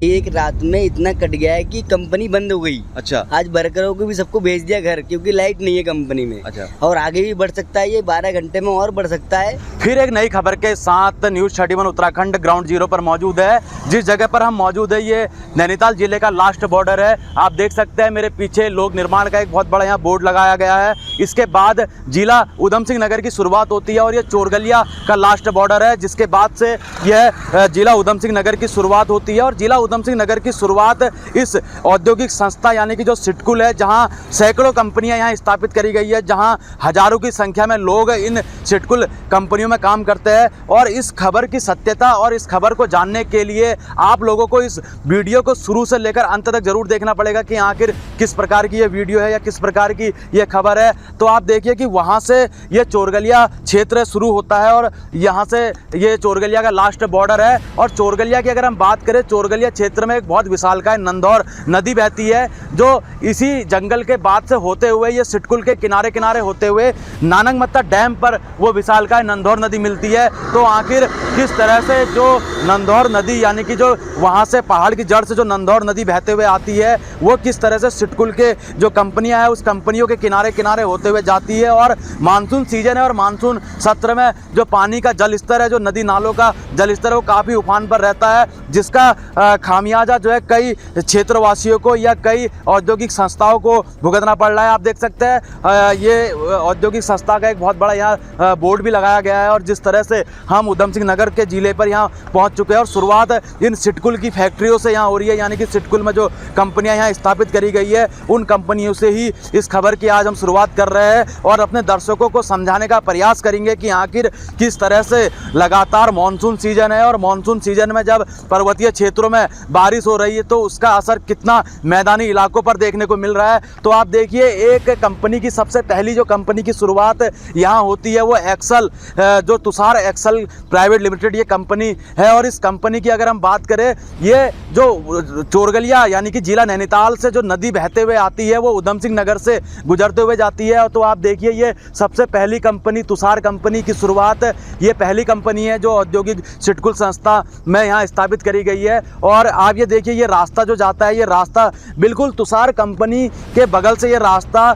एक रात में इतना कट गया है कि कंपनी बंद हो गई। अच्छा। आज वर्करों को भी सबको भेज दिया घर, क्योंकि लाइट नहीं है कंपनी में। अच्छा। और आगे भी बढ़ सकता है, ये 12 घंटे में और बढ़ सकता है। फिर एक नई खबर के साथ न्यूज़ 31 उत्तराखंड ग्राउंड जीरो पर मौजूद है। जिस जगह पर हम मौजूद है ये नैनीताल जिले का लास्ट बॉर्डर है। आप देख सकते हैं मेरे पीछे लोक निर्माण का एक बहुत बड़ा यहाँ बोर्ड लगाया गया है। इसके बाद जिला उधम सिंह नगर की शुरुआत होती है और ये चोरगलिया का लास्ट बॉर्डर है, जिसके बाद से यह जिला उधम सिंह नगर की शुरुआत होती है। और जिला उधम सिंह नगर की शुरुआत इस औद्योगिक संस्था यानी कि जो सिडकुल है, जहां सैकड़ों कंपनियां यहां स्थापित करी गई है, जहां हजारों की संख्या में लोग इन सिडकुल कंपनियों में काम करते हैं। और इस खबर की सत्यता और इस खबर को जानने के लिए आप लोगों को इस वीडियो को शुरू से लेकर अंत तक जरूर देखना पड़ेगा कि आखिर किस प्रकार की ये वीडियो है या किस प्रकार की ये खबर है। तो आप देखिए कि वहां से ये चोरगलिया क्षेत्र शुरू होता है और यहाँ से ये चोरगलिया का लास्ट बॉर्डर है। और चोरगलिया की अगर हम बात करें, चोरगलिया क्षेत्र में एक बहुत विशालकाय नंदौर नदी बहती है, जो इसी जंगल के बाद से होते हुए ये सिडकुल के किनारे किनारे होते हुए नानंगमत्ता डैम पर वो विशालकाय नंदौर नदी मिलती है। तो आखिर किस तरह से जो नंदौर नदी यानी कि जो वहाँ से पहाड़ की जड़ से जो नंदौर नदी बहते हुए आती है, वो किस तरह से सिडकुल के जो कंपनियां हैं उस कंपनियों के किनारे किनारे होते हुए जाती है। और मानसून सीजन है और मानसून सत्र में जो पानी का जल स्तर है, जो नदी नालों का जल स्तर है, वो काफ़ी उफान पर रहता है, जिसका खामियाजा जो है कई क्षेत्रवासियों को या कई औद्योगिक संस्थाओं को भुगतना पड़ रहा है। आप देख सकते हैं ये औद्योगिक संस्था का एक बहुत बड़ा यहाँ बोर्ड भी लगाया गया है। और जिस तरह से हम उधम सिंह नगर के जिले पर यहाँ पहुँच चुके हैं और शुरुआत इन सिडकुल की फैक्ट्रियों से यहाँ हो रही है, यानी कि सिडकुल में जो कंपनियाँ यहाँ स्थापित करी गई है उन कंपनियों से ही इस खबर की आज हम शुरुआत कर रहे हैं और अपने दर्शकों को समझाने का प्रयास करेंगे कि आखिर किस तरह से लगातार मानसून सीजन है और मानसून सीजन में जब पर्वतीय क्षेत्रों में बारिश हो रही है तो उसका असर कितना मैदानी इलाकों पर देखने को मिल रहा है। तो आप देखिए, एक कंपनी की सबसे पहली जो कंपनी की शुरुआत यहाँ होती है वो एक्सल, जो तुषार एक्सल प्राइवेट लिमिटेड ये कंपनी है। और इस कंपनी की अगर हम बात करें, ये जो चोरगलिया यानी कि जिला नैनीताल से जो नदी बहते हुए आती है वो उधम सिंह नगर से गुजरते हुए जाती है। तो आप देखिए, ये सबसे पहली कंपनी तुषार कंपनी की शुरुआत ये पहली कंपनी है जो औद्योगिक सिडकुल संस्था में यहाँ स्थापित करी गई है। और आप ये देखिए, ये रास्ता जो जाता है, ये रास्ता बिल्कुल तुषार कंपनी के बगल से ये रास्ता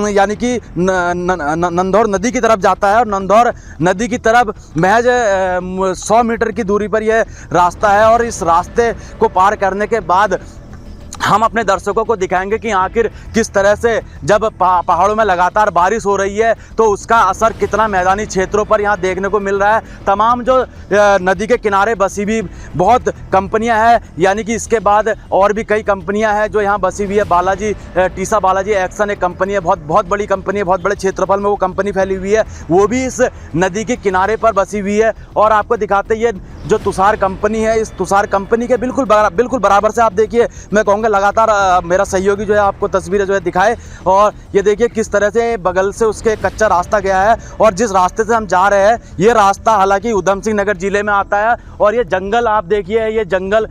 यानी कि नंदौर नदी की तरफ जाता है। और नंदौर नदी की तरफ महज 100 मीटर की दूरी पर यह रास्ता है। और इस रास्ते को पार करने के बाद हम अपने दर्शकों को दिखाएंगे कि आखिर किस तरह से जब पहाड़ों में लगातार बारिश हो रही है तो उसका असर कितना मैदानी क्षेत्रों पर यहाँ देखने को मिल रहा है। तमाम जो नदी के किनारे बसी हुई बहुत कंपनियां हैं, यानी कि इसके बाद और भी कई कंपनियां हैं जो यहाँ बसी हुई है। बालाजी टीसा बालाजी एक्शन एक कंपनी है, बहुत बड़ी कंपनी है, बहुत बड़े क्षेत्रफल में वो कंपनी फैली हुई है, वो भी इस नदी के किनारे पर बसी हुई है। और आपको दिखाते ये जो तुषार कंपनी है, इस तुषार कंपनी के बिल्कुल बराबर से आप देखिए, मैं कहूँगा लगातार मेरा सहयोगी जो है आपको तस्वीरें जो है दिखाए। और ये देखिए किस तरह से बगल से उसके कच्चा रास्ता गया है। और जिस रास्ते से हम जा रहे हैं ये रास्ता हालांकि उधम सिंह नगर जिले में आता है। और ये जंगल आप देखिए, ये जंगल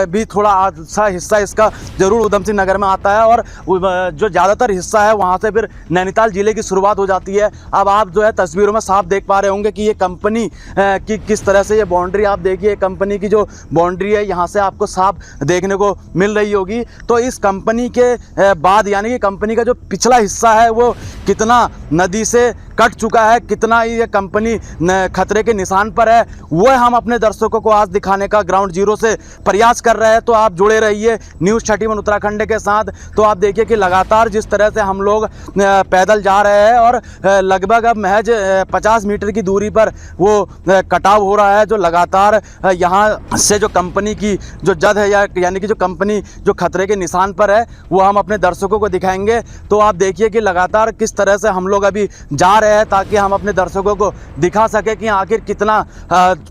भी थोड़ा सा हिस्सा इसका जरूर उधम सिंह नगर में आता है और जो ज़्यादातर हिस्सा है वहाँ से फिर नैनीताल जिले की शुरुआत हो जाती है। अब आप जो है तस्वीरों में साफ देख पा रहे होंगे कि ये कंपनी की किस तरह से ये बाउंड्री, आप देखिए कंपनी की जो बाउंड्री है यहाँ से आपको साफ देखने को मिल रही होगी। तो इस कंपनी के बाद यानी कि कंपनी का जो पिछला हिस्सा है वो कितना नदी से कट चुका है, कितना ये कंपनी खतरे के निशान पर है, वो हम अपने दर्शकों को आज दिखाने का ग्राउंड जीरो से प्रयास कर रहे हैं। तो आप जुड़े रहिए न्यूज़ 31 उत्तराखंड के साथ। तो आप देखिए कि लगातार जिस तरह से हम लोग पैदल जा रहे हैं और लगभग अब महज 50 मीटर की दूरी पर वो कटाव हो रहा है, जो लगातार यहाँ से जो कंपनी की जो जद है यानी कि जो कंपनी जो खतरे के निशान पर है वो हम अपने दर्शकों को दिखाएंगे। तो आप देखिए कि लगातार किस तरह से हम लोग अभी जा रहे हैं ताकि हम अपने दर्शकों को दिखा सके कि आखिर कितना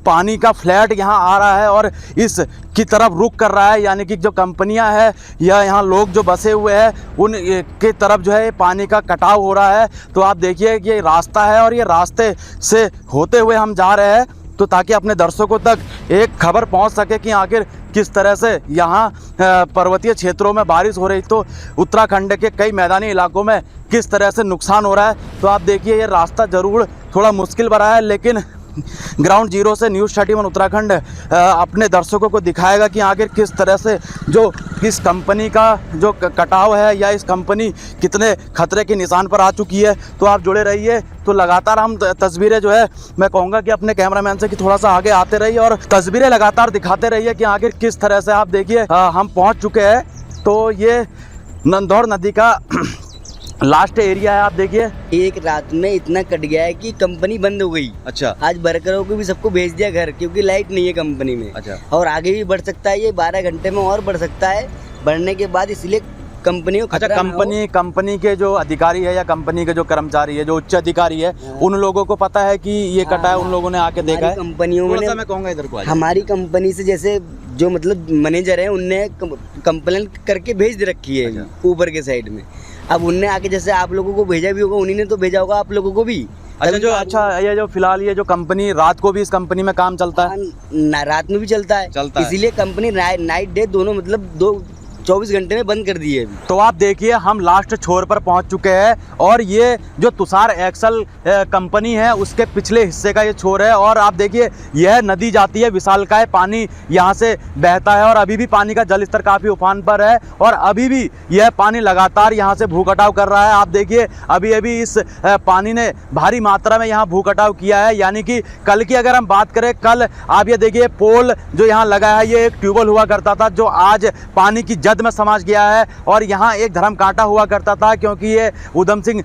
पानी का फ्लैट यहाँ आ रहा है और इस की तरफ रुख कर रहा है, यानी कि जो कंपनियां हैं या यहाँ लोग जो बसे हुए हैं उन के तरफ जो है पानी का कटाव हो रहा है। तो आप देखिए कि ये रास्ता है और ये रास्ते से होते हुए हम जा रहे हैं तो ताकि अपने दर्शकों तक एक खबर पहुंच सके कि आखिर किस तरह से यहाँ पर्वतीय क्षेत्रों में बारिश हो रही तो उत्तराखंड के कई मैदानी इलाकों में किस तरह से नुकसान हो रहा है। तो आप देखिए ये रास्ता ज़रूर थोड़ा मुश्किल भरा है, लेकिन ग्राउंड जीरो से न्यूज़ 31 उत्तराखंड अपने दर्शकों को दिखाएगा कि आखिर किस तरह से जो इस कंपनी का जो कटाव है या इस कंपनी कितने खतरे के निशान पर आ चुकी है। तो आप जुड़े रहिए। तो लगातार हम तस्वीरें जो है मैं कहूँगा कि अपने कैमरामैन से कि थोड़ा सा आगे आते रहिए और तस्वीरें लगातार दिखाते रहिए कि आखिर किस तरह से आप देखिए हम पहुँच चुके हैं। तो ये नंदौर नदी का लास्ट एरिया है। आप देखिए एक रात में इतना कट गया है कि कंपनी बंद हो गई। अच्छा। आज वर्करों को भी सबको भेज दिया घर, क्योंकि लाइट नहीं है कंपनी में। अच्छा। और आगे भी बढ़ सकता है, ये 12 घंटे में और बढ़ सकता है। बढ़ने के बाद इसलिए कंपनी को खतरा ना हो। कंपनी के जो अधिकारी है या कंपनी के जो कर्मचारी है, जो उच्च अधिकारी है, उन लोगों को पता है कि ये कटा है, उन लोगों ने आके देखा है। कंपनियों में मैं कहूँगा इधर को हमारी कंपनी से जैसे जो मतलब मैनेजर है उनने कंप्लेन करके भेज रखी है ऊपर के साइड में। अब उनने आके जैसे आप लोगों को भेजा भी होगा, उन्हीं ने तो भेजा होगा आप लोगों को भी। ये जो फिलहाल ये जो कंपनी रात को भी इस कंपनी में काम चलता है, रात में भी चलता है, इसीलिए कंपनी नाइट डे दोनों मतलब 24 घंटे में बंद कर दिए। तो आप देखिए हम लास्ट छोर पर पहुंच चुके हैं और ये जो तुषार एक्सल कंपनी है उसके पिछले हिस्से का ये छोर है। और आप देखिए यह नदी जाती है, विशालकाय पानी यहाँ से बहता है और अभी भी पानी का जल स्तर काफ़ी उफान पर है और अभी भी यह पानी लगातार यहाँ से भूकटाव कर रहा है। आप देखिए अभी अभी इस पानी ने भारी मात्रा में यहाँ भूकटाव किया है। यानी कि कल की अगर हम बात करें, कल आप ये देखिए पोल जो यहाँ लगा है ये एक ट्यूबवेल हुआ करता था जो आज पानी की जद में समाज गया है और यहाँ एक धर्म कांटा हुआ करता था, क्योंकि ये उधम सिंह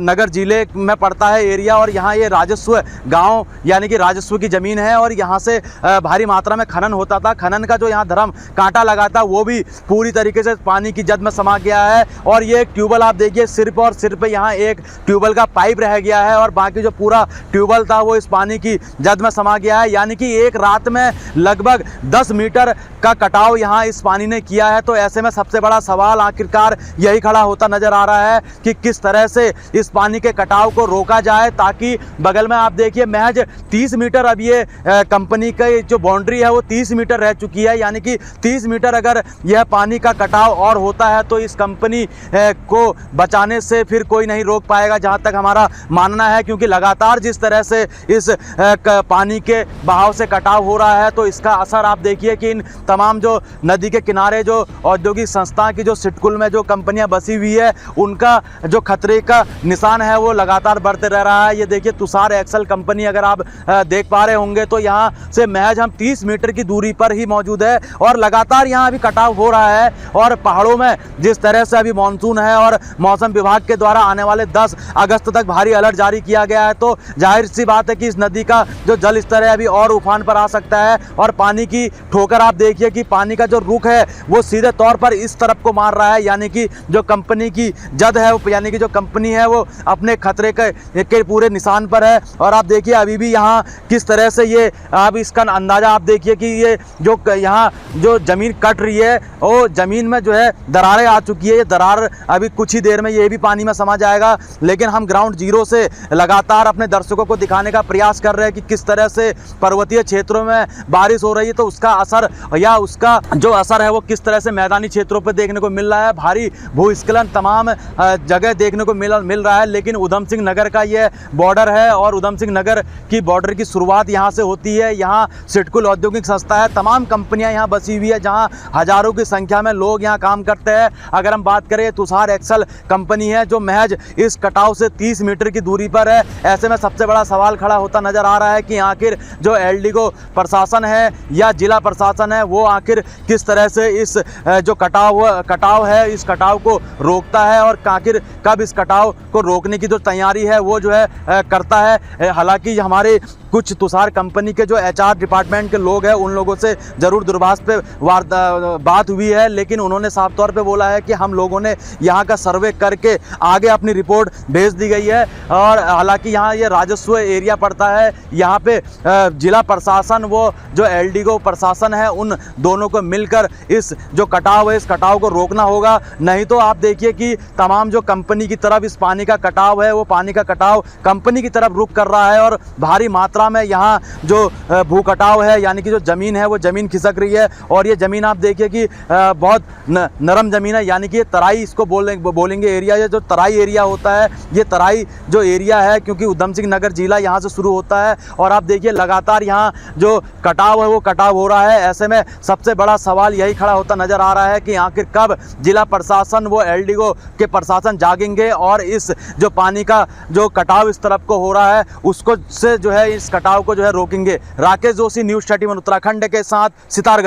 नगर जिले में पड़ता है एरिया और यहाँ ये राजस्व गांव यानी कि राजस्व की ज़मीन है और यहाँ से भारी मात्रा में खनन होता था। खनन का जो यहाँ धर्म कांटा लगा था वो भी पूरी तरीके से पानी की जद में समा गया है और ये एक ट्यूबवेल आप देखिए सिर्फ और सिर्फ यहाँ एक ट्यूबवेल का पाइप रह गया है और बाकी जो पूरा ट्यूबवेल था वो इस पानी की जद में समा गया है। यानी कि एक रात में लगभग 10 मीटर का कटाव यहाँ इस पानी ने किया है। तो ऐसे में सबसे बड़ा सवाल आखिरकार यही खड़ा होता नजर आ रहा है कि किस तरह से इस पानी के कटाव को रोका जाए, ताकि बगल में आप देखिए महज 30 मीटर अब ये कंपनी की जो बाउंड्री है वो 30 मीटर रह चुकी है। यानी कि 30 मीटर अगर यह पानी का कटाव और होता है तो इस कंपनी को बचाने से फिर कोई नहीं रोक पाएगा, जहां तक हमारा मानना है। क्योंकि लगातार जिस तरह से इस पानी के बहाव से कटाव हो रहा है तो इसका असर आप देखिए कि इन तमाम जो नदी के किनारे जो औद्योगिक संस्था की जो सिटकुल में जो कंपनियां बसी हुई है उनका जो खतरे का निशान है वो लगातार बढ़ते रह रहा है। ये देखिए तुषार एक्सल कंपनी अगर आप देख पा रहे होंगे तो यहाँ से महज हम 30 मीटर की दूरी पर ही मौजूद है और लगातार यहाँ अभी कटाव हो रहा है। और पहाड़ों में जिस तरह से अभी मानसून है और मौसम विभाग के द्वारा आने वाले 10 अगस्त तक भारी अलर्ट जारी किया गया है, तो जाहिर सी बात है कि इस नदी का जो जल स्तर है अभी और उफान पर आ सकता है। और पानी की ठोकर आप देखिए कि पानी का जो रुख है वो सीधे तौर पर इस तरफ को मार रहा है। यानी कि जो कंपनी की जद है यानी कि जो कंपनी है वो अपने खतरे के पूरे निशान पर है। और आप देखिए अभी भी यहाँ किस तरह से ये आप इसका अंदाज़ा आप देखिए कि ये जो यहाँ जो ज़मीन कट रही है वो ज़मीन में जो है दरारें आ चुकी है। ये दरार अभी कुछ ही देर में ये भी पानी में समा जाएगा। लेकिन हम ग्राउंड जीरो से लगातार अपने दर्शकों को दिखाने का प्रयास कर रहे हैं कि किस तरह से पर्वतीय क्षेत्रों में बारिश हो रही है तो उसका असर या उसका जो असर है वो किस तरह से मैदानी क्षेत्रों पर देखने को मिल रहा है। भारी भूस्खलन तमाम जगह देखने को मिल रहा है। लेकिन उधम सिंह नगर का ये बॉर्डर है और उधम सिंह नगर की बॉर्डर की शुरुआत यहाँ से होती है। यहाँ सिटकुल औद्योगिक संस्था है, तमाम कंपनियाँ यहाँ बसी हुई है जहाँ हजारों की संख्या में लोग यहाँ काम करते हैं। अगर हम बात करें तुषार एक्सल कंपनी है जो महज इस कटाव से 30 मीटर की दूरी पर है। ऐसे में सबसे बड़ा सवाल खड़ा होता नजर आ रहा है कि आखिर जो एलडीगो प्रशासन है या जिला प्रशासन है वो आखिर किस तरह से इस जो कटाव है इस कटाव को रोकता है और आखिर कब इस कटाव को रोकने की जो तैयारी है वो जो है करता है। हालांकि हमारे कुछ तुषार कंपनी के जो एचआर डिपार्टमेंट के लोग हैं उन लोगों से ज़रूर दूरभाष पे बात हुई है, लेकिन उन्होंने साफ तौर पे बोला है कि हम लोगों ने यहाँ का सर्वे करके आगे अपनी रिपोर्ट भेज दी गई है। और हालांकि यहाँ ये राजस्व एरिया पड़ता है, यहाँ पे जिला प्रशासन वो जो एलडीगो प्रशासन है उन दोनों को मिलकर इस जो कटाव है इस कटाव को रोकना होगा। नहीं तो आप देखिए कि तमाम जो कंपनी की तरफ इस पानी का कटाव है वो पानी का कटाव कंपनी की तरफ रुख कर रहा है और भारी मात्रा मात्रा में यहाँ जो भू कटाव है, यानी कि जो ज़मीन है वो ज़मीन खिसक रही है। और ये ज़मीन आप देखिए कि बहुत नरम ज़मीन है, यानी कि ये तराई इसको बोलेंगे एरिया। ये जो तराई एरिया होता है, ये तराई जो एरिया है, क्योंकि उधम सिंह नगर जिला यहाँ से शुरू होता है। और आप देखिए लगातार यहाँ जो कटाव है वो कटाव हो रहा है। ऐसे में सबसे बड़ा सवाल यही खड़ा होता नज़र आ रहा है कि आखिर कब जिला प्रशासन वो एलडीओ के प्रशासन जागेंगे और इस जो पानी का जो कटाव इस तरफ को हो रहा है उसको से जो है इस कटाव को जो है रोकेंगे। राकेश जोशी, न्यूज़ 31 उत्तराखंड के साथ सितारगंज।